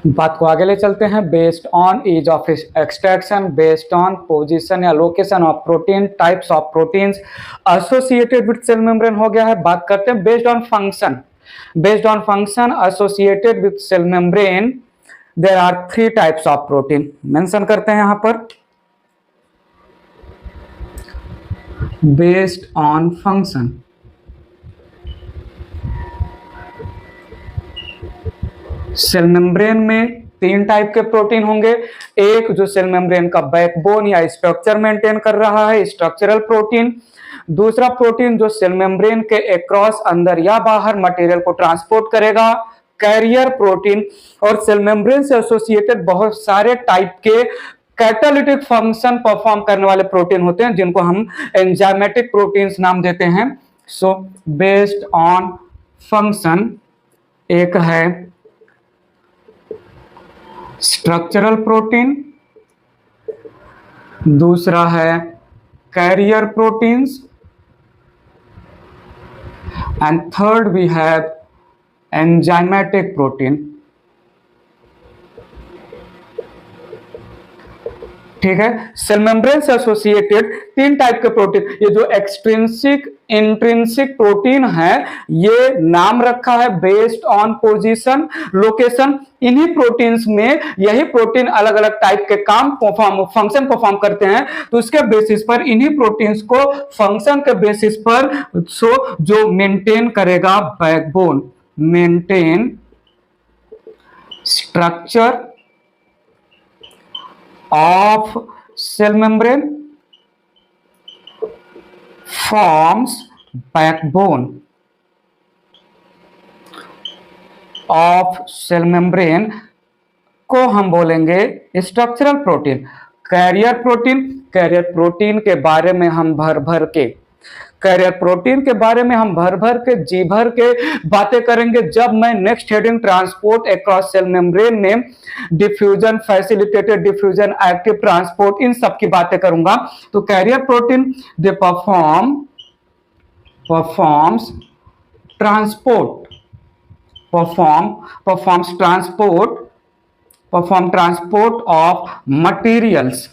बात को आगे ले चलते हैं। Based on ease of extraction, based on position या location of protein, types of proteins associated with cell membrane हो गया है। बात करते हैं based on function. Based on function associated with cell membrane there are 3 types of protein. Mention करते हैं यहां पर based on function. Cell membrane में 3 टाइप के प्रोटीन होंगे। एक जो सेल मेम्ब्रेन का बैकबोन या स्ट्रक्चर मेंटेन कर रहा है, स्ट्रक्चरल प्रोटीन। दूसरा प्रोटीन जो सेल मेम्ब्रेन के अक्रॉस अंदर या बाहर मटेरियल को ट्रांसपोर्ट करेगा, कैरियर प्रोटीन। और सेल मेम्ब्रेन से एसोसिएटेड बहुत सारे टाइप के कैटालिटिक फंक्शन परफॉर्म करने वाले प्रोटीन होते हैं, जिनको हम एंजाइमेटिक प्रोटीन्स नाम देते हैं। सो बेस्ड ऑन फंक्शन एक है स्ट्रक्चरल प्रोटीन, दूसरा है carrier proteins, and third we have enzymatic protein. ठीक है, सेल मेम्ब्रेन से एसोसिएटेड 3 टाइप के प्रोटीन। ये जो एक्सट्रिंसिक इंट्रिंसिक प्रोटीन है, ये नाम रखा है बेस्ड ऑन पोजीशन लोकेशन। इन्हीं प्रोटीन्स में यही प्रोटीन अलग अलग टाइप के फंक्शन परफॉर्म करते हैं, तो उसके बेसिस पर इन्हीं प्रोटीन्स को फंक्शन के बेसिस पर जो मेंटेन करेगा backbone, maintain structure of cell membrane, forms backbone of cell membrane को हम बोलेंगे structural protein. Carrier protein, carrier protein के बारे में हम भर के जी भर के बातें करेंगे जब मैं next heading transport across cell membrane में diffusion, facilitated diffusion, active transport, इन सब की बातें करूंगा। तो carrier protein they performs transport of materials,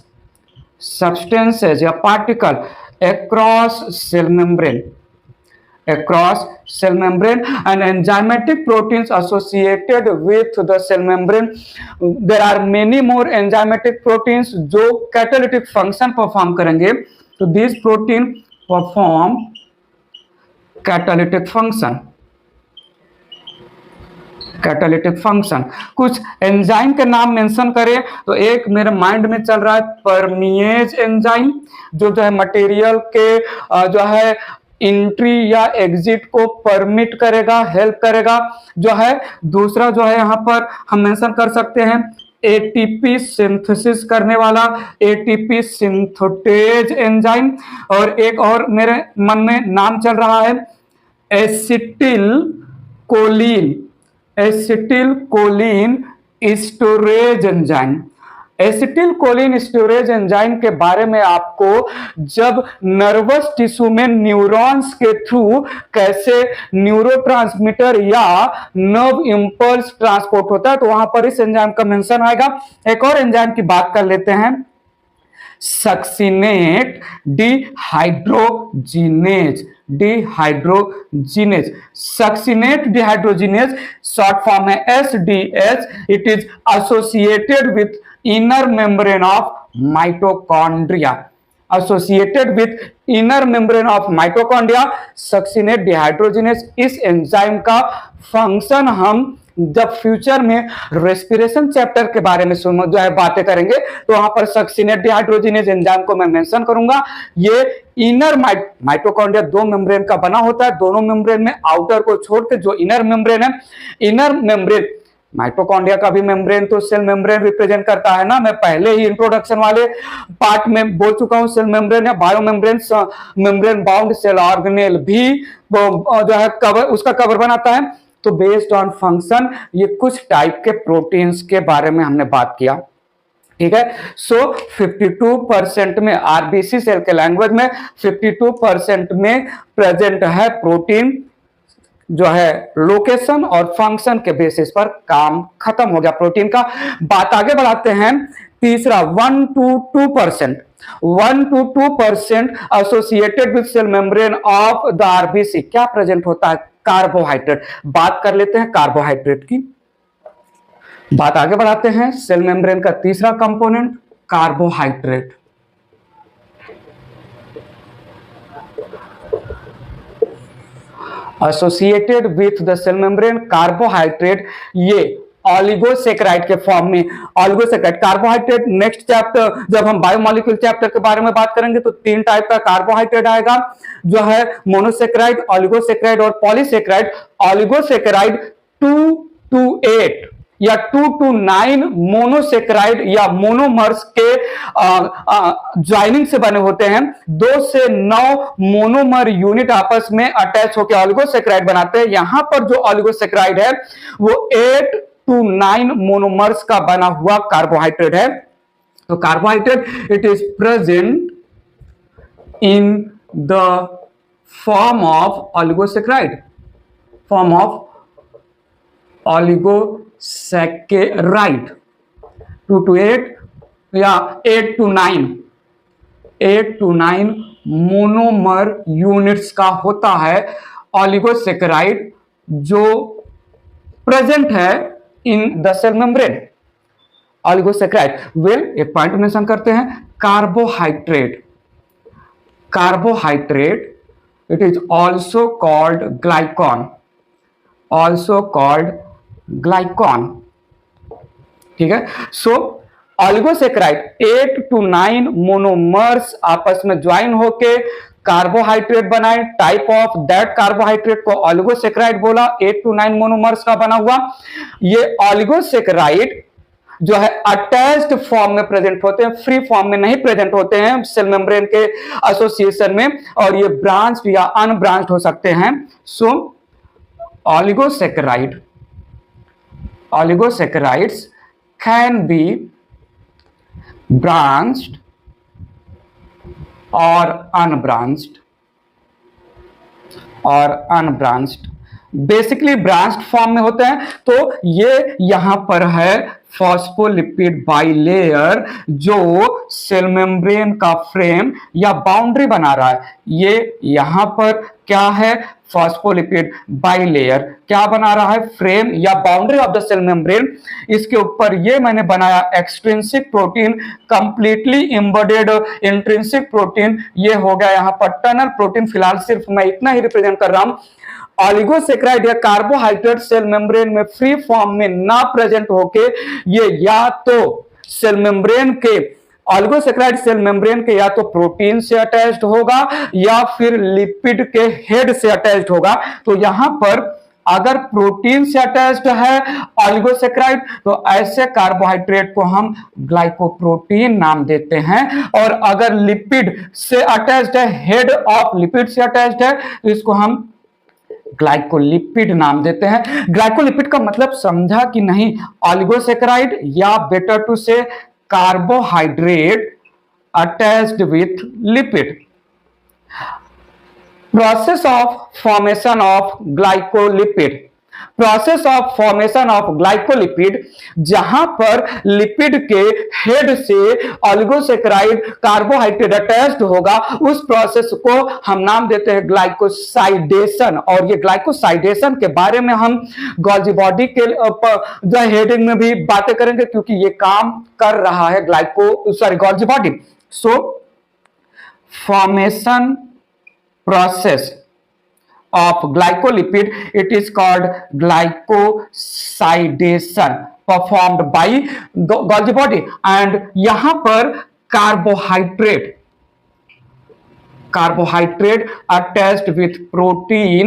substances या particle across cell membrane and enzymatic proteins associated with the cell membrane. There are many more enzymatic proteins जो catalytic function perform करेंगे। तो these protein perform catalytic function. कुछ enzyme के नाम mention करें तो एक मेरे माइंड में चल रहा है परमिएज एंजाइम, जो है मटेरियल के जो है एंट्री या एग्जिट को परमिट करेगा, हेल्प करेगा जो है। दूसरा जो है यहाँ पर हम मेंशन कर सकते हैं एटीपी सिंथेसिस करने वाला एटीपी सिंथेटेज एंजाइम। और एक और मेरे मन में नाम चल रहा है acetyl choline storage enzyme. Acetyl choline storage enzyme के बारे में आपको जब नर्वस टिश्यू में न्यूरॉन्स के थ्रू कैसे न्यूरोट्रांसमीटर या नर्व इंपल्स ट्रांसपोर्ट होता है, तो वहां पर इस एंजाइम का मेंशन आएगा। एक और एंजाइम की बात कर लेते हैं, succinate dehydrogenase. Succinate dehydrogenase short form है SDS। It is associated with inner membrane of mitochondria. Succinate dehydrogenase इस एंजाइम का फंक्शन हम जब फ्यूचर में रेस्पिरेशन चैप्टर के बारे में जो है बातें करेंगे तो वहां पर सक्सिनेट डिहाइड्रोजिनेज एंजाइम को मैं मेंशन करूंगा। ये इनर माइटोकॉन्ड्रिया 2 मेम्ब्रेन का बना होता है। दोनों मेम्ब्रेन में आउटर को छोड़ के जो इनर मेम्ब्रेन है, इनर मेम्ब्रेन माइटोकॉन्ड्रिया का भी मेम्ब्रेन तो सेल मेम्ब्रेन रिप्रेजेंट करता है ना। मैं पहले ही इंट्रोडक्शन वाले पार्ट में बोल चुका हूं, सेल मेम्ब्रेन या bio membrane bound cell organelle भी जो है कवर, उसका कवर बनाता है। तो बेस्ड ऑन फंक्शन ये कुछ टाइप के प्रोटीन्स के बारे में हमने बात किया। ठीक है, सो 52% में आरबीसी सेल के लैंग्वेज में 52% में प्रेजेंट है प्रोटीन जो है लोकेशन और फंक्शन के बेसिस पर काम खत्म हो गया प्रोटीन का। बात आगे बढ़ाते हैं। तीसरा 1 to 2%, 1 to 2% associated with cell membrane of the RBC. क्या प्रेजेंट होता है? कार्बोहाइड्रेट। बात कर लेते हैं कार्बोहाइड्रेट की। बात आगे बढ़ाते हैं। सेल मेम्ब्रेन का तीसरा component carbohydrate. Associated with the cell membrane carbohydrate, ये ऑलिगोसेक्राइड के फॉर्म में। ऑलिगोसेक्राइड कार्बोहाइड्रेट नेक्स्ट चैप्टर जब हम बायोमोलिक्यूल चैप्टर के बारे में बात करेंगे तो 3 टाइप का कार्बोहाइड्रेट आएगा, जो है मोनोसेक्राइड, ऑलिगोसेक्राइड और पॉलीसेक्राइड। ऑलिगोसेक्राइड 2 to 8 या 2 to 9 मोनोसेक्राइड या मोनोमर्स के ज्वाइनिंग से बने होते हैं। 2 से 9 मोनोमर यूनिट आपस में अटैच होकर ऑलिगोसेक्राइड बनाते हैं। यहां पर जो ऑलिगोसेक्राइड है वो 8 to 9 मोनोमर्स का बना हुआ कार्बोहाइड्रेट है। तो carbohydrate it is present in the form of oligosaccharide, form of oligosaccharide 2 to 8 या 8 to 9, 8 to 9 मोनोमर यूनिट्स का होता है ऑलिगोसेकेराइड, जो प्रेजेंट है in the cell membrane. Oligosaccharide well एक पॉइंट मेंशन करते हैं। Carbohydrate, carbohydrate it is also called glycone, also called glycone. ठीक है। सो ऑलिगोसेक्राइड 8 to 9 मोनोमर्स आपस में ज्वाइन होके कार्बोहाइड्रेट बनाए। टाइप ऑफ दैट कार्बोहाइड्रेट को ऑलिगोसेक्राइड बोला, 8 to 9 मोनोमर्स का बना हुआ। ये ऑलिगोसेक्राइड जो है अटैच्ड फॉर्म में प्रेजेंट होते हैं, फ्री फॉर्म में नहीं प्रेजेंट होते हैं सेल मेम्ब्रेन के एसोसिएशन में, और ये ब्रांच्ड या अनब्रांच्ड हो सकते हैं। सो oligosaccharides can be branched or unbranched, basically branched form में होते हैं। तो ये यहां पर है फॉस्फोलिपिड बाइलेयर, जो सेल मेम्ब्रेन का फ्रेम या बाउंड्री बना रहा है। ये यहां पर क्या है? फॉस्फोलिपिड बाइलेयर क्या बना रहा है? फ्रेम या boundary of the cell membrane. इसके ऊपर ये मैंने बनाया extrinsic protein, completely embedded intrinsic protein. ये हो गया यहां पर टनल प्रोटीन। फिलहाल सिर्फ मैं इतना ही रिप्रेजेंट कर रहा हूं। ऑलिगोसेक्राइड या कार्बोहाइड्रेट सेल मेम्ब्रेन में फ्री फॉर्म में ना प्रेजेंट होके ये या तो सेल मेम्ब्रेन के ऑलिगोसेक्राइड सेल मेम्ब्रेन के या तो प्रोटीन से अटैच्ड होगा या फिर लिपिड के हेड से अटैच्ड होगा। तो यहां पर अगर प्रोटीन से अटैच्ड है ऑलिगोसेक्राइड तो ऐसे कार्बोहाइड्रेट को हम ग्लाइकोप्रोटीन नाम देते हैं, और अगर लिपिड से अटैच्ड है, हेड ऑफ लिपिड से अटैच्ड है, तो इसको हम ग्लाइकोलिपिड नाम देते हैं। ग्लाइकोलिपिड का मतलब समझा कि नहीं? ऑलिगोसेक्राइड या बेटर टू से carbohydrate attached with lipid. Process of formation of glycolipid, process of formation of glycolipid, जहां पर लिपिड के हेड से ऑलिगोसेक्राइड कार्बोहाइड्रेट अटैच्ड होगा, उस प्रोसेस को हम नाम देते हैं ग्लाइकोसाइडेशन। और ये ग्लाइकोसाइडेशन के बारे में हम गोल्जी बॉडी के जो हेडिंग में भी बातें करेंगे, क्योंकि ये काम कर रहा है Golgi body. So formation process of glycolipid, it is called glycosidation performed by Golgi body। and यहां पर carbohydrate attached with protein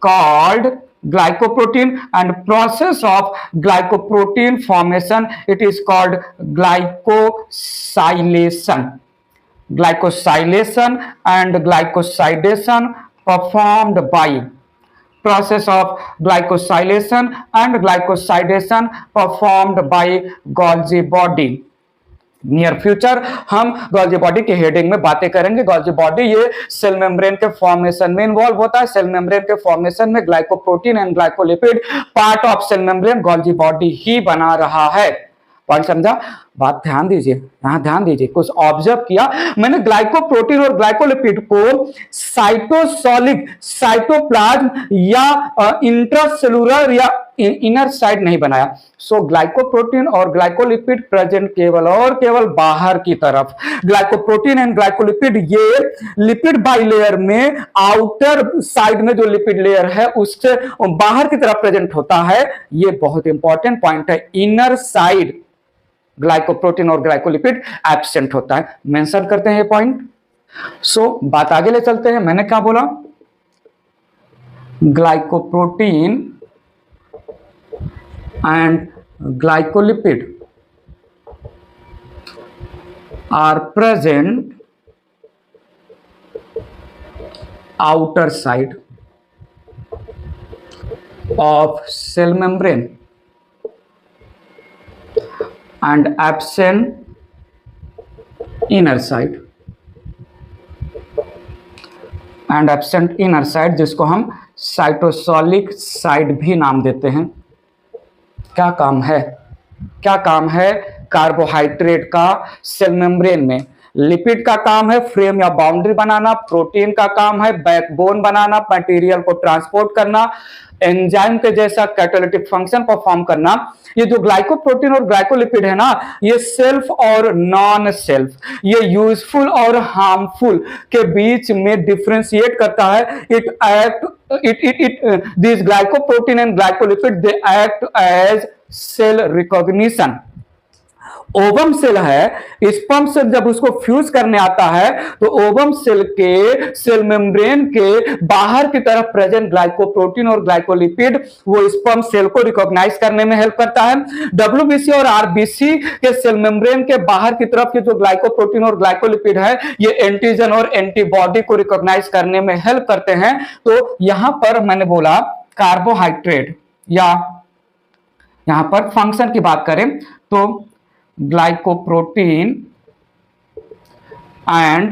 called glycoprotein, and process of glycoprotein formation it is called glycosylation and glycosidation performed by process of glycosylation and glycosidation performed by Golgi body। Near future हम Golgi body के heading में बातें करेंगे। Golgi body ये cell membrane के formation में involve होता है। सेल मेम्ब्रेन के फॉर्मेशन में glycoprotein and glycolipid part of cell membrane Golgi body ही बना रहा है। पॉइंट समझा? बात ध्यान दीजिए, यहां ध्यान दीजिए, कुछ ऑब्जर्व किया मैंने। ग्लाइकोप्रोटीन और ग्लाइकोलिपिड को साइटोसोलिक, साइटोप्लाज्म या इंट्रासेलुलर या इनर साइड नहीं बनाया। सो ग्लाइकोप्रोटीन और ग्लाइकोलिपिड प्रेजेंट केवल और केवल बाहर की तरफ। ग्लाइकोप्रोटीन एंड ग्लाइकोलिपिड ये लिपिड बाइलेयर में आउटर साइड में जो लिपिड लेयर है उससे बाहर की तरफ प्रेजेंट होता है। ये बहुत इंपॉर्टेंट पॉइंट है। इनर साइड ग्लाइकोप्रोटीन और ग्लाइकोलिपिड एब्सेंट होता है। मेंशन करते हैं ये पॉइंट। सो बात आगे ले चलते हैं। मैंने क्या बोला? Glycoprotein and glycolipid are present outer side of cell membrane and absent inner side जिसको हम साइटोसोलिक साइड भी नाम देते हैं। क्या काम है? क्या काम है कार्बोहाइड्रेट का सेल मेम्ब्रेन में? लिपिड का काम है फ्रेम या बाउंड्री बनाना, प्रोटीन का काम है बैकबोन बनाना, मटेरियल को ट्रांसपोर्ट करना, एंजाइम के जैसा कैटालिटिक फंक्शन परफॉर्म करना। ये जो ग्लाइकोप्रोटीन और ग्लाइकोलिपिड है ना, ये सेल्फ और नॉन सेल्फ, ये यूजफुल और हार्मफुल के बीच में डिफरेंशिएट करता है। This glycoprotein and glycolipid they act as cell recognition. Ovum cell है, स्पर्म सेल जब उसको फ्यूज करने आता है तो ओवम सेल के सेल मेम्ब्रेन के बाहर की तरफ प्रेजेंट ग्लाइकोप्रोटीन और ग्लाइकोलिपिड वो स्पर्म सेल को रिकॉग्नाइज करने में हेल्प करता है। डब्ल्यूबीसी और आरबीसी के सेल मेम्ब्रेन के बाहर की तरफ के जो ग्लाइकोप्रोटीन और ग्लाइकोलिपिड है ये एंटीजन और एंटीबॉडी को रिकॉग्नाइज करने में हेल्प करते हैं। तो यहां पर मैंने बोला कार्बोहाइड्रेट, या यहां पर फंक्शन की बात करें तो glycoprotein and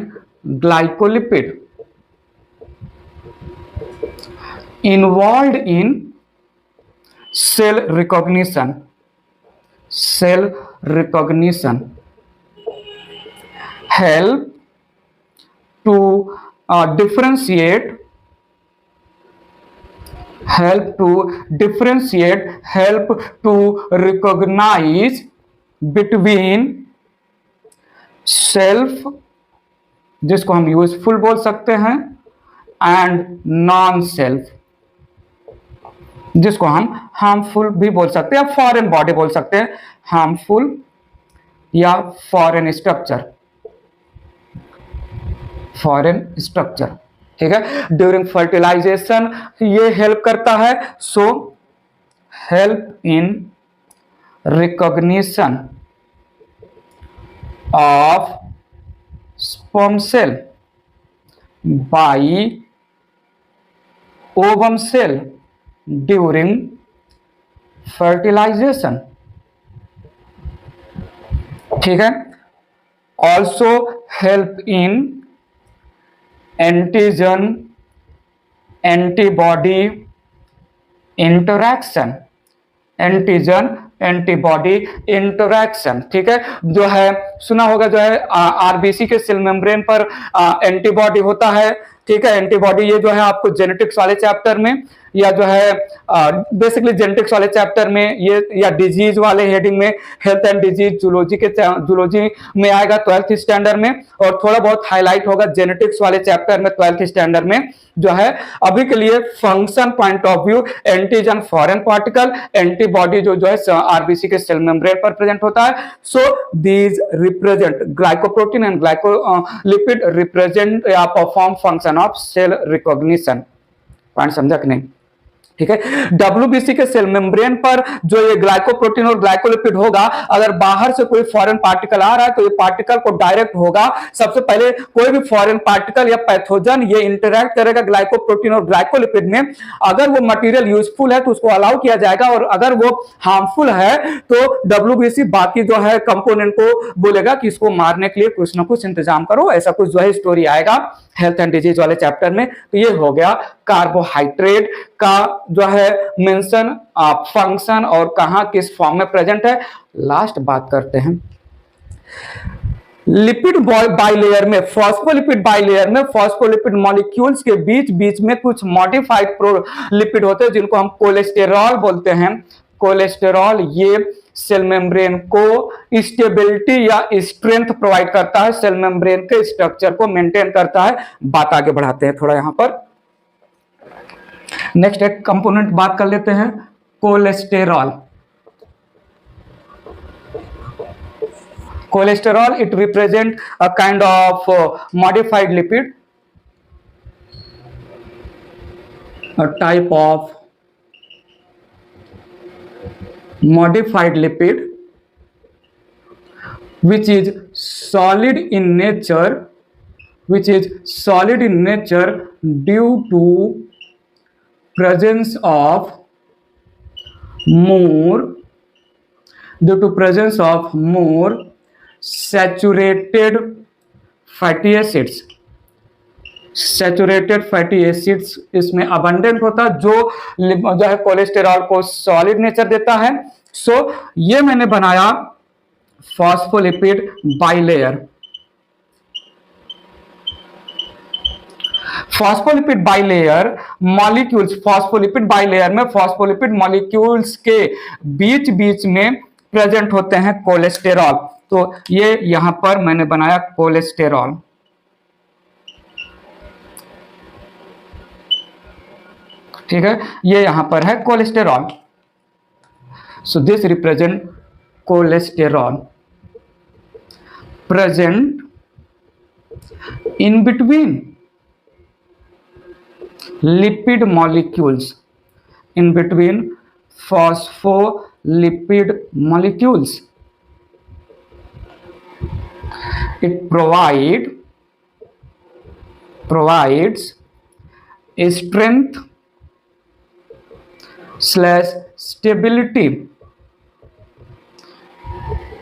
glycolipid involved in cell recognition help to differentiate help to recognize between self, जिसको हम यूजफुल बोल सकते हैं, एंड नॉन सेल्फ, जिसको हम हार्मफुल भी बोल सकते हैं, फॉरेन बॉडी बोल सकते हैं, हार्मफुल या फॉरेन स्ट्रक्चर, ठीक है। ड्यूरिंग फर्टिलाइजेशन ये हेल्प करता है। So help in recognition of sperm cell by ovum cell during fertilization, ठीक है। also help in antigen antibody interaction, antigen antibody interaction, ठीक है। जो है सुना होगा, जो है आरबीसी के सेल मेम्ब्रेन पर एंटीबॉडी होता है, ठीक है। एंटीबॉडी ये जो है आपको जेनेटिक्स वाले चैप्टर में या जो है बेसिकली जेनेटिक्स वाले चैप्टर में ये, या डिजीज वाले हेडिंग में हेल्थ एंड डिजीज जूलॉजी में आएगा 12th स्टैंडर्ड में, और थोड़ा बहुत हाईलाइट होगा जेनेटिक्स वाले चैप्टर में 12th स्टैंडर्ड में। जो है अभी के लिए function point of view, antigen foreign particle, antibody जो है आरबीसी के सेल मेम्ब्रेन पर प्रेजेंट होता है। So these represent glycoprotein and glycolipid represent या perform function of cell recognition. Point समझा कि नहीं? ठीक है। WBC के सेल मेम्ब्रेन पर जो ये ग्लाइकोप्रोटीन और ग्लाइकोलिपिड होगा, अगर बाहर से कोई फॉरेन पार्टिकल आ रहा है तो ये पार्टिकल को डायरेक्ट होगा, सबसे पहले कोई भी फॉरेन पार्टिकल या पैथोजन ये इंटरैक्ट करेगा ग्लाइकोप्रोटीन और ग्लाइकोलिपिड में। अगर वो मटेरियल यूजफुल है तो उसको अलाउ किया जाएगा, और अगर वो हार्मफुल है तो WBC बाकी जो है कंपोनेंट को बोलेगा कि इसको मारने के लिए कुछ ना कुछ इंतजाम करो। ऐसा कुछ जो है स्टोरी आएगा हेल्थ एंड डिजीज वाले चैप्टर में। तो ये हो गया कार्बोहाइड्रेट का जो है मेंशन, फंक्शन और कहां किस फॉर्म में प्रेजेंट है। लास्ट बात करते हैं लिपिड बाइलेयर में, फॉस्फोलिपिड बाइलेयर में फॉस्फोलिपिड मॉलिक्यूल्स के बीच बीच में कुछ मॉडिफाइड लिपिड होते हैं जिनको हम कोलेस्टेरॉल बोलते हैं। कोलेस्टेरॉल ये सेल मेम्ब्रेन को स्टेबिलिटी या स्ट्रेंथ प्रोवाइड करता है, सेल मेम्ब्रेन के स्ट्रक्चर को मेंटेन करता है। बात आगे बढ़ाते हैं थोड़ा यहां पर। नेक्स्ट एक कंपोनेंट बात कर लेते हैं, cholesterol. Cholesterol, it represents a kind of modified lipid, a type of modified lipid which is solid in nature, due to presence of more saturated fatty acids. Saturated fatty acids इसमें abundant होता है, जो है cholesterol को solid nature देता है। सो ये मैंने बनाया phospholipid bilayer. Phospholipid bilayer molecules, phospholipid bilayer में फॉस्फोलिपिड मॉलिक्यूल्स के बीच बीच में प्रेजेंट होते हैं कोलेस्टेरॉल। तो ये यहां पर मैंने बनाया कोलेस्टेरॉल। ठीक है, ये यहां पर है cholesterol. So this represent cholesterol present in between lipid molecules, in between phospholipid molecules. It provides strength / stability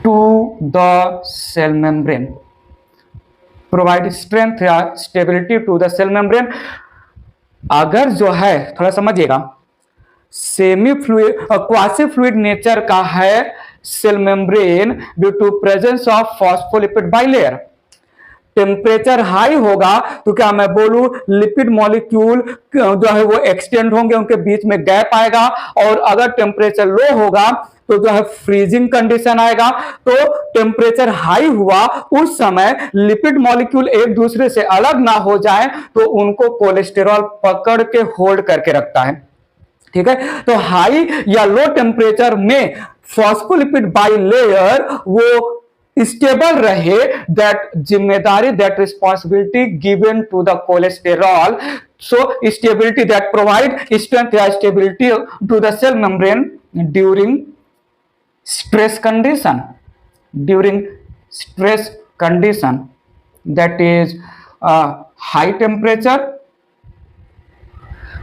to the cell membrane. Provide strength या stability to the cell membrane। अगर जो है थोड़ा समझिएगा, semi fluid quasi fluid nature का है cell membrane due to presence of phospholipid bilayer. Temperature high होगा तो क्या मैं बोलूं, लिपिड मॉलिक्यूल जो है वो एक्सटेंड होंगे, उनके बीच में गैप आएगा। और अगर टेम्परेचर लो होगा तो जो है फ्रीजिंग कंडीशन आएगा। तो टेम्परेचर हाई हुआ उस समय लिपिड मॉलिक्यूल एक दूसरे से अलग ना हो जाए, तो उनको कोलेस्टेरॉल पकड़ के होल्ड करके रखता है। ठीक है, तो हाई या लो टेम्परेचर में फॉस्फोलिपिड बाइलेयर वो स्टेबल रहे, दैट जिम्मेदारी, that responsibility given to the cholesterol. So stability that provide strength या stability to the cell membrane during stress condition, that is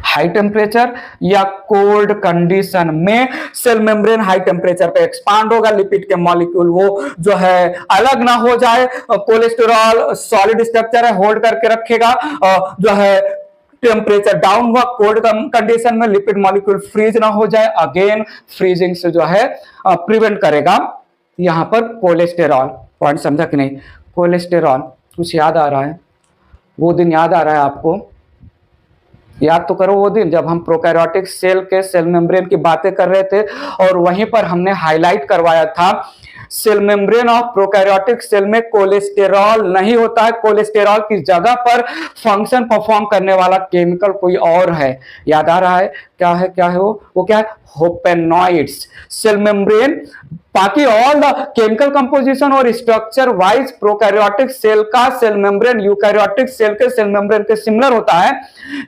high temperature या कोल्ड कंडीशन में cell membrane high temperature पे expand होगा, lipid के molecule वो जो है अलग ना हो जाए, कोलेस्टेरॉल सॉलिड स्ट्रक्चर है होल्ड करके रखेगा, जो है टेम्परेचर डाउन हुआ कोल्ड कंडीशन में लिपिड मॉलिक्यूल फ्रीज ना हो जाए, अगेन फ्रीजिंग से जो है प्रिवेंट करेगा। यहां पर कोलेस्टेरॉल पॉइंट समझा कि नहीं? कोलेस्टेरॉल कुछ याद आ रहा है? वो दिन याद आ रहा है आपको? याद तो करो वो दिन जब हम प्रोकैरियोटिक सेल के सेल मेम्ब्रेन की बातें कर रहे थे, और वहीं पर हमने हाईलाइट करवाया था cell membrane of prokaryotic cell में कोलेस्टेरॉल नहीं होता है, कोलेस्टेरॉल की जगह पर फंक्शन परफॉर्म करने वाला केमिकल कोई और है। याद आ रहा है? क्या है वो क्या है? होपेनॉइड्स। सेल मेम्ब्रेन बाकी ऑल द केमिकल कंपोजिशन और स्ट्रक्चर वाइज प्रोकैरियोटिक सेल का सेल मेम्ब्रेन यूकैरियोटिक सेल के सेल मेम्ब्रेन के सिमिलर होता है।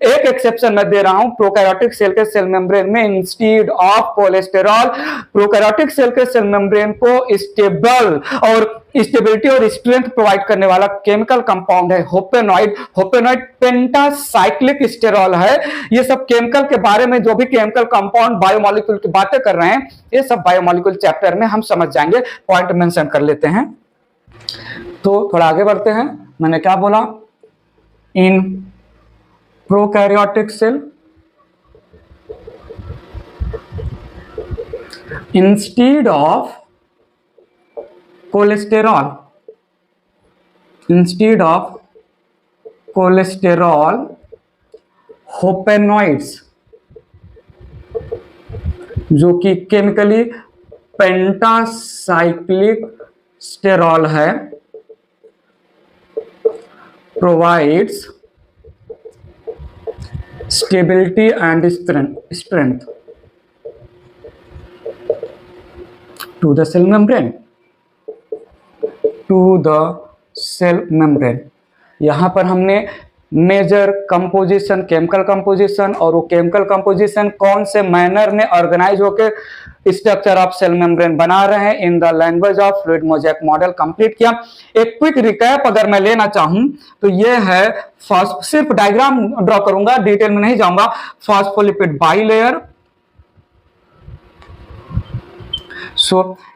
एक एक्सेप्शन मैं दे रहा हूं, प्रोकैरियोटिक सेल के सेल मेम्ब्रेन में instead of cholesterol, prokaryotic cell के सेल मेम्ब्रेन को स्टेबल और स्टेबिलिटी और स्ट्रेंथ प्रोवाइड करने वाला केमिकल कंपाउंड है होपेनॉइड। होपेनॉइड पेंटासाइक्लिक स्टेरॉल है। ये सब केमिकल के बारे में जो भी केमिकल कंपाउंड बायोमोलिक्यूल की बातें कर रहे हैं, ये सब बायोमोलिक्यूल चैप्टर में हम समझ जाएंगे, पॉइंट मेंशन कर लेते हैं। तो थोड़ा आगे बढ़ते हैं। मैंने क्या बोला, in prokaryotic cell instead of cholesterol, instead of cholesterol, hopenoids जो कि केमिकली पेंटासाइक्लिक स्टेरॉल है, provides stability and strength to the cell membrane, to the cell membrane. यहां पर हमने मेजर कंपोजिशन, केमिकल कंपोजिशन, और वो केमिकल कंपोजिशन कौन से मैनर में ऑर्गेनाइज होकर स्ट्रक्चर ऑफ सेल मेम्ब्रेन बना रहे हैं in the language of fluid mosaic model complete किया। एक क्विक रिकैप अगर मैं लेना चाहूं तो ये है, सिर्फ डायग्राम ड्रॉ करूंगा, डिटेल में नहीं जाऊंगा। फॉस्फोलिपिड बाइलेयर,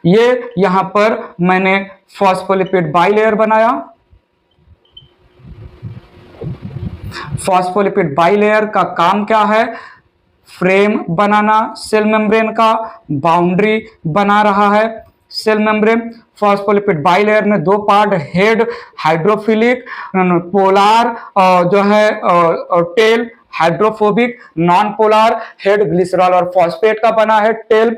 ये यहां पर मैंने फॉस्फोलिपिड बाइलेयर बनाया। फॉस्फोलिपिड बाइलेयर का काम क्या है, फ्रेम बनाना सेल मेम्ब्रेन का, बाउंड्री बना रहा है सेल मेम्ब्रेन। फॉस्फोलिपिड बाइलेयर में दो पार्ट, हेड हाइड्रोफिलिक, पोलार जो है और tail hydrophobic, non polar. Head glycerol और फॉस्फेट का बना है, tail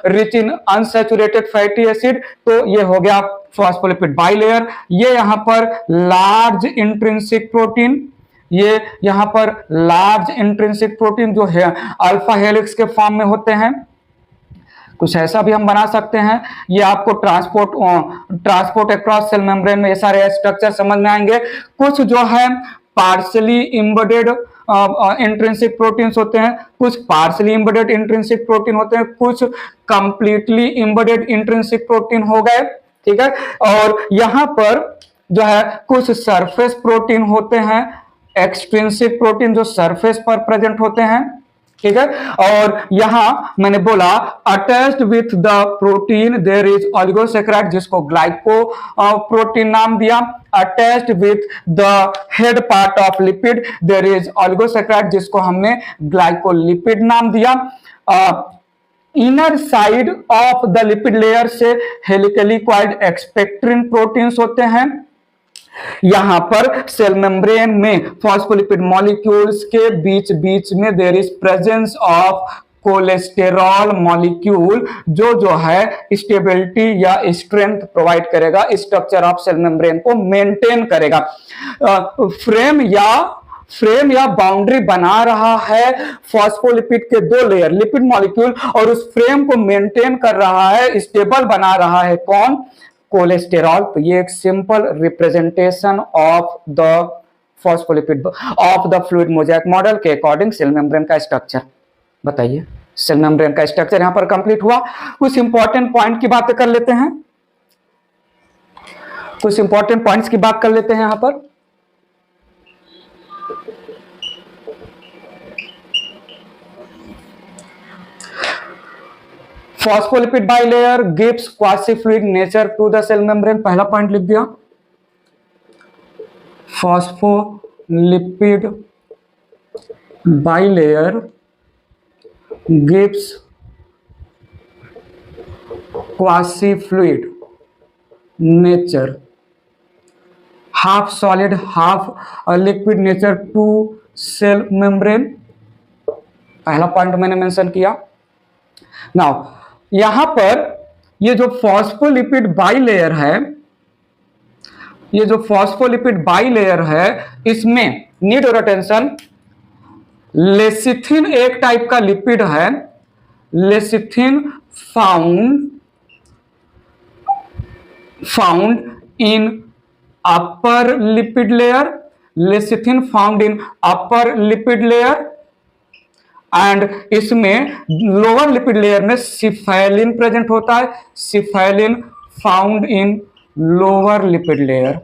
rich in unsaturated fatty acid. तो ये हो गया फॉस्फोलिपिड बाइलेयर। ये यहां पर लार्ज इंट्रिंसिक प्रोटीन, ये यहां पर लार्ज इंट्रिंसिक प्रोटीन जो है अल्फा हेलिक्स के फॉर्म में होते हैं। कुछ ऐसा भी हम बना सकते हैं। ये आपको ट्रांसपोर्ट अक्रॉस सेल मेम्ब्रेन में ये सारे स्ट्रक्चर समझ में आएंगे। कुछ जो है पार्शली इम्बेडेड इंट्रिंसिक प्रोटीन्स होते हैं, कुछ पार्शली इम्बेडेड इंट्रिंसिक प्रोटीन होते हैं, कुछ कंप्लीटली इम्बेडेड इंट्रिंसिक प्रोटीन हो गए, ठीक है। और यहां पर जो है कुछ सरफेस प्रोटीन होते हैं, एक्सट्रिंसिक प्रोटीन जो सरफेस पर प्रेजेंट होते हैं, ठीक है। और यहां मैंने बोला attached with the protein there is oligosaccharide, जिसको ग्लाइको प्रोटीन नाम दिया। Attached with the head part of lipid there is oligosaccharide, जिसको हमने ग्लाइकोलिपिड नाम दिया। Inner side of the lipid layer से हेलिकली कॉइल्ड एक्सपेक्ट्रिन प्रोटीन्स होते हैं। यहां पर सेल मेम्ब्रेन में फॉस्फोलिपिड मॉलिक्यूल्स के बीच बीच में there is presence of cholesterol molecule, जो है स्टेबिलिटी या स्ट्रेंथ प्रोवाइड करेगा, स्ट्रक्चर ऑफ सेल मेम्ब्रेन को मेंटेन करेगा। फ्रेम या बाउंड्री बना रहा है फॉस्फोलिपिड के दो लेयर लिपिड मॉलिक्यूल, और उस फ्रेम को मेंटेन कर रहा है, स्टेबल बना रहा है कौन, कोलेस्टेरॉल। तो ये एक simple representation of the phospholipid of the fluid mosaic model के अकॉर्डिंग सेल मेम्ब्रेन का स्ट्रक्चर। बताइए, सेल मेम्ब्रेन का स्ट्रक्चर यहां पर कंप्लीट हुआ। कुछ इंपॉर्टेंट पॉइंट की बातें कर लेते हैं, कुछ इंपॉर्टेंट पॉइंट्स की बात कर लेते हैं यहां पर। Phospholipid bilayer gives quasi fluid nature to the cell membrane, पहला पॉइंट लिख दिया। Phospholipid bilayer gives quasi fluid nature, half solid half liquid nature to cell membrane, पहला पॉइंट मैंने मेंशन किया। नाउ यहां पर ये जो फॉस्फोलिपिड बाइलेयर है, ये जो फॉस्फोलिपिड बाइलेयर है, इसमें नीड और अटेंशन, लेसिथिन एक टाइप का लिपिड है। Lecithin found found in upper lipid layer, lecithin found in upper lipid layer, and इसमें लोअर लिपिड लेयर में सिफेलिन प्रेजेंट होता है, cephaeline found in lower lipid layer,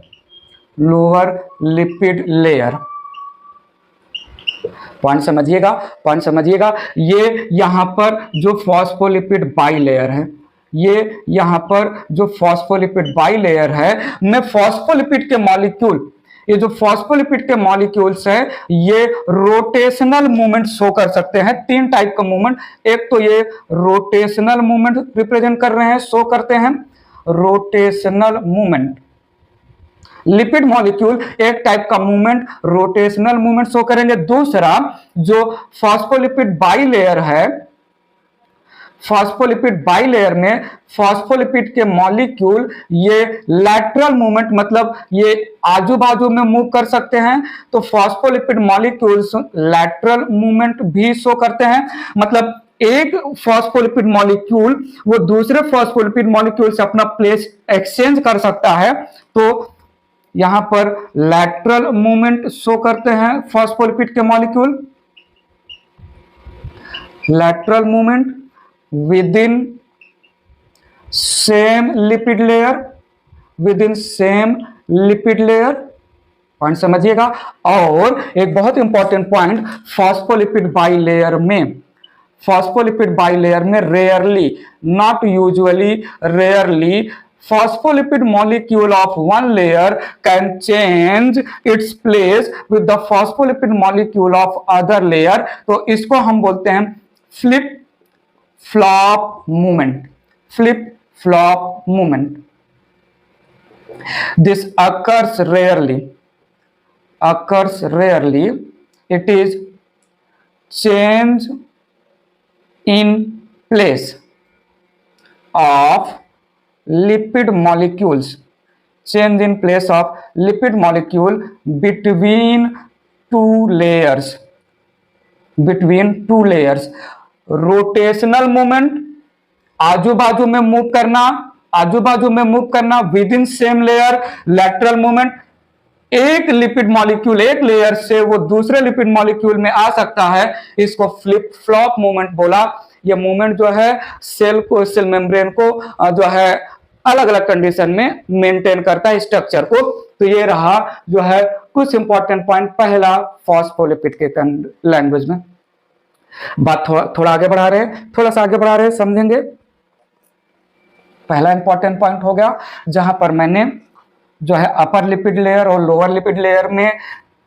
lower lipid layer. Point समझिएगा, point समझिएगा। ये यहां पर जो फॉस्फोलिपिड बाइलेयर है, ये यहां पर जो फॉस्फोलिपिड बाइलेयर है में फॉस्फोलिपिड के मॉलिक्यूल, ये जो फॉस्फोलिपिड के मॉलिक्यूल्स है ये रोटेशनल मूवमेंट शो कर सकते हैं। तीन टाइप का मूवमेंट, एक तो ये रोटेशनल मूवमेंट रिप्रेजेंट कर रहे हैं, शो करते हैं रोटेशनल मूवमेंट। लिपिड मॉलिक्यूल एक टाइप का मूवमेंट, रोटेशनल मूवमेंट शो करेंगे। दूसरा जो फॉस्फोलिपिड बाइलेयर है, फॉस्फोलिपिड बाइलेयर में फॉस्फोलिपिड के मॉलिक्यूल ये लैटरल मूवमेंट, मतलब ये आजू बाजू में मूव कर सकते हैं, तो फॉस्फोलिपिड मॉलिक्यूल्स लैटरल मूवमेंट भी शो करते हैं। मतलब एक फॉस्फोलिपिड मॉलिक्यूल वो दूसरे फॉस्फोलिपिड मॉलिक्यूल से अपना प्लेस एक्सचेंज कर सकता है, तो यहां पर लैटरल मूवमेंट शो करते हैं फॉस्फोलिपिड के molecule, lateral movement within same lipid layer, within same lipid layer। Point समझिएगा। और एक बहुत इंपॉर्टेंट पॉइंट, फॉस्फोलिपिड बाइलेयर में, फॉस्फोलिपिड बाइलेयर में rarely, not usually, rarely phospholipid molecule of one layer can change its place with the phospholipid molecule of other layer। तो इसको हम बोलते हैं flip flop movement, flip flop movement. This occurs rarely, occurs rarely, it is change in place of lipid molecules, change in place of lipid molecule between two layers, between two layers। Rotational movement, आजू बाजू में move करना, आजू बाजू में move करना, with in same layer. Lateral movement, एक lipid molecule एक लेयर से वो दूसरे लिपिड मॉलिक्यूल में आ सकता है, इसको फ्लिप फ्लॉप मूवमेंट बोला। ये मूवमेंट जो है सेल को, सेल मेम्ब्रेन को जो है अलग अलग कंडीशन में मेंटेन करता है स्ट्रक्चर को। तो ये रहा जो है कुछ इंपॉर्टेंट पॉइंट पहला फॉस्फोलिपिड के लैंग्वेज में। बात थोड़ा आगे बढ़ा रहे हैं, थोड़ा सा आगे बढ़ा रहे हैं, समझेंगे। पहला इंपॉर्टेंट पॉइंट हो गया जहां पर मैंने जो है अपर लिपिड लेयर और लोअर लिपिड लेयर में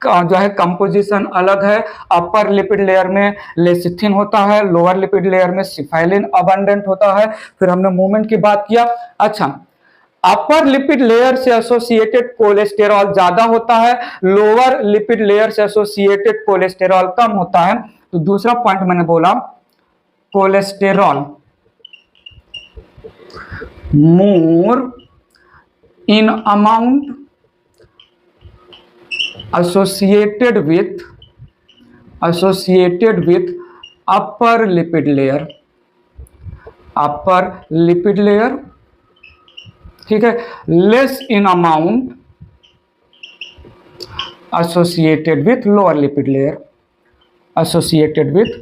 जो है कंपोजिशन अलग है। अपर लिपिड लेयर में लेसिथिन होता है, लोअर लिपिड लेयर में सिफाइलिन अबंडेंट होता है। फिर हमने मूवमेंट की बात किया। अच्छा, अपर लिपिड लेयर से एसोसिएटेड कोलेस्टेरॉल ज्यादा होता है, लोअर लिपिड लेयर से एसोसिएटेड कोलेस्टेरॉल कम होता है। तो दूसरा पॉइंट मैंने बोला cholesterol more in amount associated with upper lipid layer, upper lipid layer, ठीक है। less in amount associated with lower lipid layer, associated with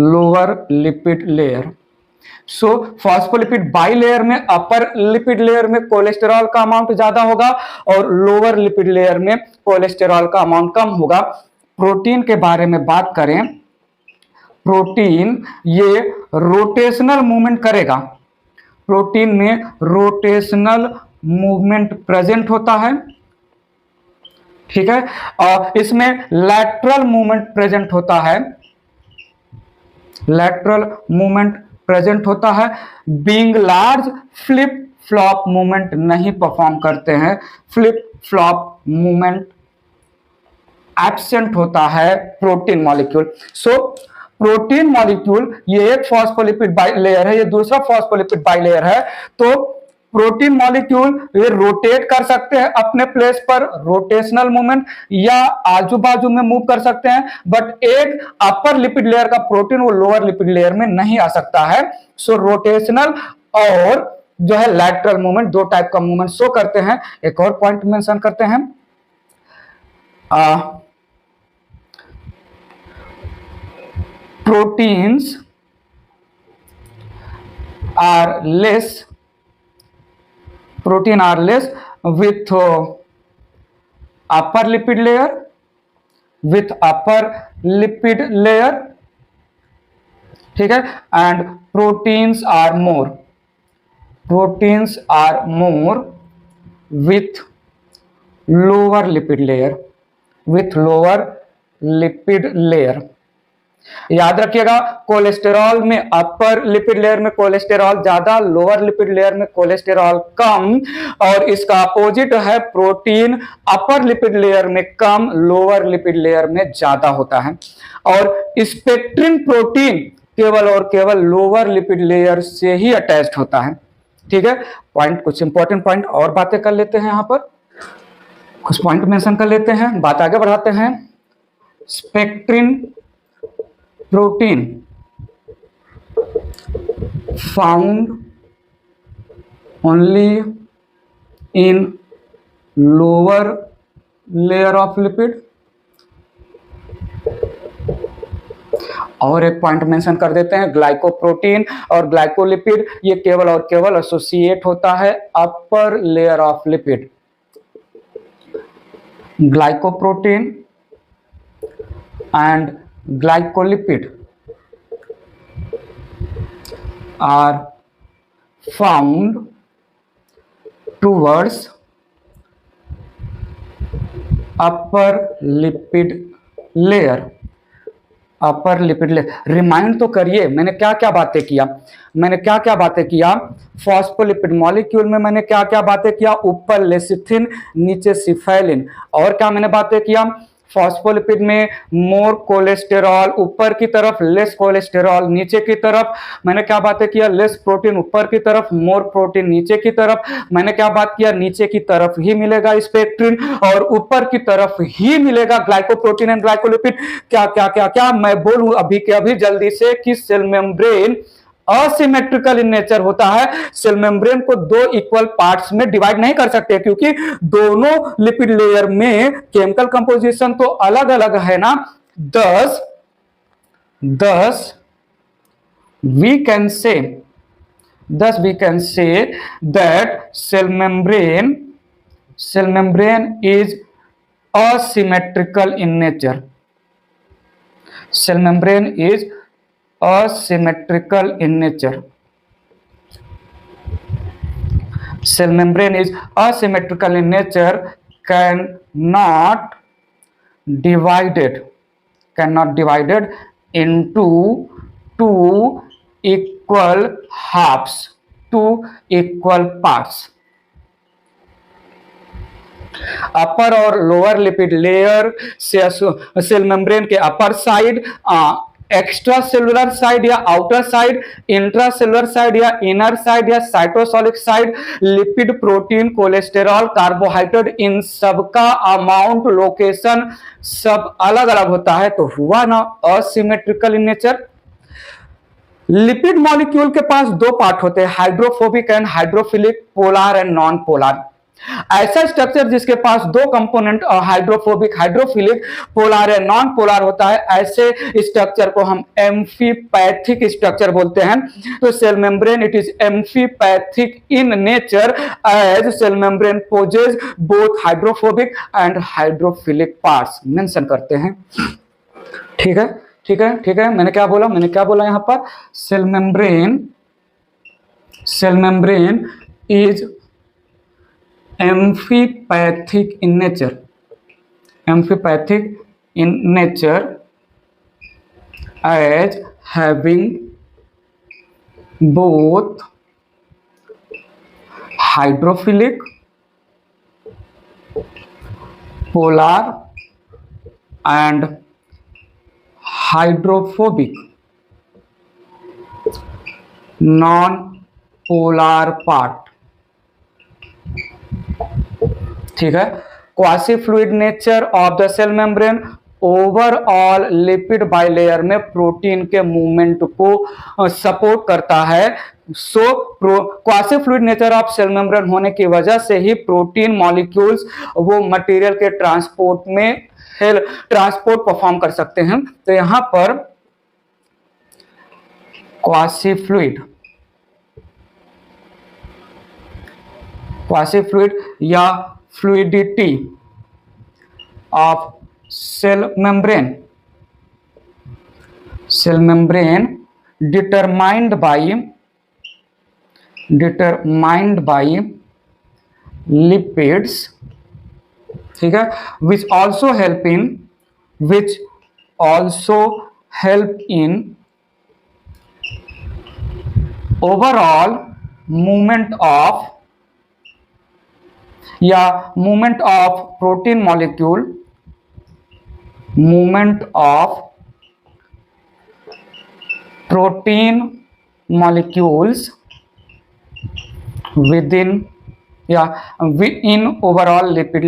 lower lipid layer। So phospholipid bilayer में, upper lipid layer में cholesterol का amount ज्यादा होगा और lower lipid layer में cholesterol का अमाउंट कम होगा। प्रोटीन के बारे में बात करें, प्रोटीन ये रोटेशनल मूवमेंट करेगा, प्रोटीन में रोटेशनल मूवमेंट प्रेजेंट होता है, ठीक है। और इसमें लैटरल मूवमेंट प्रेजेंट होता है, लैटरल मूवमेंट प्रेजेंट होता है। Being large flip flop movement नहीं परफॉर्म करते हैं, फ्लिप फ्लॉप मूवमेंट एब्सेंट होता है protein molecule. So protein molecule ये एक फॉस्फोलिपिड बाइलेयर है, ये दूसरा फॉस्फोलिपिड बाइलेयर है। तो प्रोटीन मॉलिक्यूल ये रोटेट कर सकते हैं अपने प्लेस पर, रोटेशनल मूवमेंट, या आजू बाजू में मूव कर सकते हैं। बट एक अपर लिपिड लेयर का प्रोटीन वो लोअर लिपिड लेयर में नहीं आ सकता है। सो रोटेशनल और जो है लैटरल मूवमेंट, दो टाइप का मूवमेंट शो करते हैं। एक और पॉइंट मेंशन करते हैं, proteins are less with upper lipid layer, ठीक है, and proteins are more with lower lipid layer। याद रखिएगा, कोलेस्टेरॉल में अपर लिपिड लेयर में कोलेस्टेरॉल ज्यादा, लोअर लिपिड लेयर में कोलेस्टेरॉल कम, और इसका अपोजिट है प्रोटीन अपर लिपिड लेयर में कम, लोअर लिपिड लेयर में ज्यादा होता है। और स्पेक्ट्रिन प्रोटीन केवल और केवल लोअर लिपिड लेयर से ही अटैच्ड होता है। ठीक है, पॉइंट, कुछ इंपॉर्टेंट पॉइंट और बातें कर लेते हैं, यहां पर कुछ पॉइंट मेंशन कर लेते हैं, बात आगे बढ़ाते हैं। Spectrin protein found only in lower layer of lipid। और एक पॉइंट मेंशन कर देते हैं, ग्लाइकोप्रोटीन और ग्लाइकोलिपिड ये केवल और केवल एसोसिएट होता है upper layer of lipid. Glycoprotein and glycolipid are found towards upper lipid layer। Remind तो करिए, मैंने क्या क्या बातें किया, फॉस्फोलिपिड मॉलिक्यूल में मैंने क्या क्या बातें किया, ऊपर लेसिथिन नीचे सिफेलिन। और क्या मैंने बातें किया, फॉस्फोलिपिड में मोर कोलेस्टेरॉल ऊपर की तरफ, लेस कोलेस्टेरॉल नीचे की तरफ। मैंने क्या बातें किया, लेस प्रोटीन ऊपर की तरफ, मोर प्रोटीन नीचे की तरफ। मैंने क्या बात किया, नीचे की तरफ ही मिलेगा स्पेक्ट्रिन और ऊपर की तरफ ही मिलेगा ग्लाइकोप्रोटीन एंड ग्लाइकोलिपिड। क्या क्या क्या क्या मैं बोलूं अभी के अभी जल्दी से कि cell membrane asymmetrical in nature होता है। सेल मेम्ब्रेन को दो इक्वल पार्ट्स में डिवाइड नहीं कर सकते, क्योंकि दोनों लिपिड लेयर में केमिकल कंपोजिशन तो अलग अलग है ना। thus we can say that cell membrane is asymmetrical in nature। Cell membrane is asymmetrical in nature। Cell membrane is asymmetrical in nature, cannot divided into two equal halves, two equal parts। Upper और lower lipid layer से cell membrane के upper side, extracellular side या outer side, intracellular side या inner side या cytosolic side, lipid, protein, cholesterol, carbohydrate, इन सबका amount, location सब अलग अलग होता है। तो हुआ ना asymmetrical in nature. Lipid molecule के पास दो पार्ट होते हैं, hydrophobic and hydrophilic, polar and non polar. ऐसा स्ट्रक्चर जिसके पास दो component hydrophobic, hydrophilic, polar and non polar होता है, ऐसे स्ट्रक्चर को हम एम्फीपैथिक स्ट्रक्चर बोलते हैं। तो cell membrane it is amphipathic in nature as cell membrane possess both hydrophobic and hydrophilic parts mention करते हैं। ठीक है, ठीक है, ठीक है। मैंने क्या बोला यहां पर, cell membrane is amphipathic in nature as having both hydrophilic, polar and hydrophobic non-polar part। ठीक है, quasi fluid nature of the cell membrane, overall lipid bilayer में प्रोटीन के मूवमेंट को सपोर्ट करता है। So quasi fluid nature of cell membrane होने की वजह से ही प्रोटीन मॉलिक्यूल्स वो मटेरियल के ट्रांसपोर्ट परफॉर्म कर सकते हैं। तो यहां पर क्वासी फ्लूइड या fluidity of cell membrane determined by lipids, ठीक है, which also help in overall movement of protein molecules within in overall lipid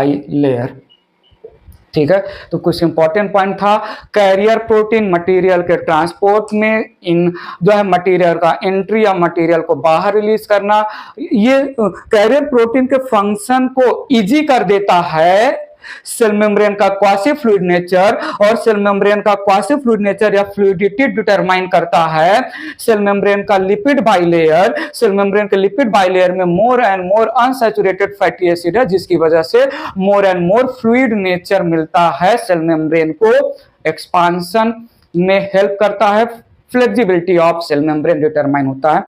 bilayer, ठीक है। तो कुछ इंपॉर्टेंट पॉइंट था, कैरियर प्रोटीन मटेरियल के ट्रांसपोर्ट में इन जो है मटेरियल का एंट्री या मटेरियल को बाहर रिलीज करना, ये कैरियर प्रोटीन के फंक्शन को इजी कर देता है सेल मेम्ब्रेन का क्वासी फ्लूइड नेचर, और सेल मेम्ब्रेन का क्वासी फ्लूइड नेचर या फ्लूइडिटी डिटरमाइन करता है सेल मेम्ब्रेन का लिपिड बाइलेयर। सेल मेम्ब्रेन के लिपिड बाइलेयर में more and more unsaturated fatty acid है, जिसकी वजह से more and more fluid nature मिलता है सेल मेम्ब्रेन को, एक्सपांशन में हेल्प करता है, flexibility of cell membrane determine होता है।